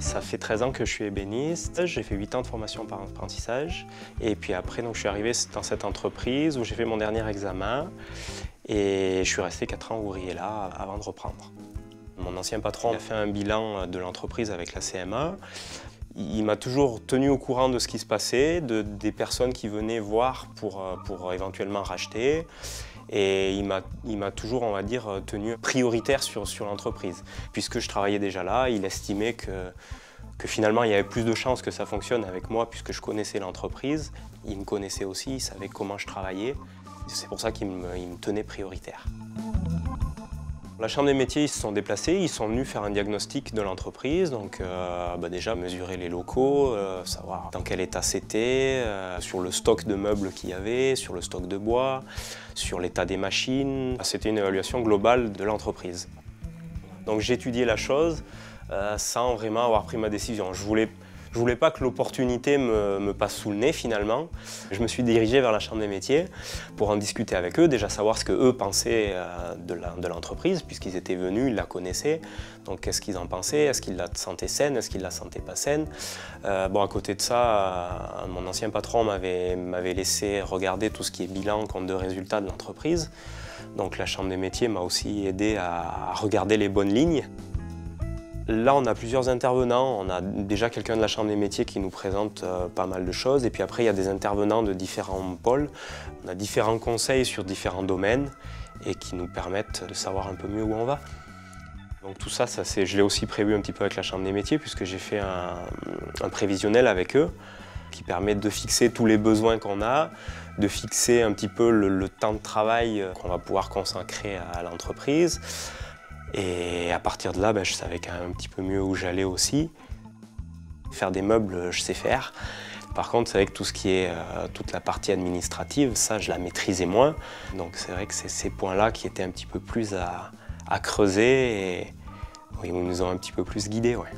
Ça fait 13 ans que je suis ébéniste, j'ai fait 8 ans de formation par apprentissage et puis après donc, je suis arrivé dans cette entreprise où j'ai fait mon dernier examen et je suis resté 4 ans ouvrier là avant de reprendre. Mon ancien patron a fait un bilan de l'entreprise avec la CMA. Il m'a toujours tenu au courant de ce qui se passait, des personnes qui venaient voir pour éventuellement racheter. Et il m'a toujours, on va dire, tenu prioritaire sur l'entreprise. Puisque je travaillais déjà là, il estimait que finalement il y avait plus de chances que ça fonctionne avec moi puisque je connaissais l'entreprise. Il me connaissait aussi, il savait comment je travaillais. C'est pour ça qu'il me tenait prioritaire. La Chambre des métiers, ils se sont déplacés, ils sont venus faire un diagnostic de l'entreprise, donc déjà mesurer les locaux, savoir dans quel état c'était, sur le stock de meubles qu'il y avait, sur le stock de bois, sur l'état des machines. C'était une évaluation globale de l'entreprise. Donc j'ai étudié la chose sans vraiment avoir pris ma décision. Je voulais pas que l'opportunité me passe sous le nez finalement. Je me suis dirigé vers la Chambre des métiers pour en discuter avec eux, déjà savoir ce qu'eux pensaient de l'entreprise, puisqu'ils étaient venus, ils la connaissaient. Donc qu'est-ce qu'ils en pensaient? Est-ce qu'ils la sentaient saine? Est-ce qu'ils la sentaient pas saine? À côté de ça, mon ancien patron m'avait laissé regarder tout ce qui est bilan, compte de résultats de l'entreprise. Donc la Chambre des métiers m'a aussi aidé à regarder les bonnes lignes. Là, on a plusieurs intervenants. On a déjà quelqu'un de la Chambre des métiers qui nous présente pas mal de choses. Et puis après, il y a des intervenants de différents pôles. On a différents conseils sur différents domaines et qui nous permettent de savoir un peu mieux où on va. Donc tout ça, je l'ai aussi prévu un petit peu avec la Chambre des métiers puisque j'ai fait un prévisionnel avec eux qui permet de fixer tous les besoins qu'on a, de fixer un petit peu le temps de travail qu'on va pouvoir consacrer à l'entreprise. Et à partir de là, je savais quand même un petit peu mieux où j'allais aussi. Faire des meubles, je sais faire. Par contre, c'est vrai que tout ce qui est toute la partie administrative, ça, je la maîtrisais moins. Donc c'est vrai que c'est ces points-là qui étaient un petit peu plus à creuser et oui, ils nous ont un petit peu plus guidés. Ouais.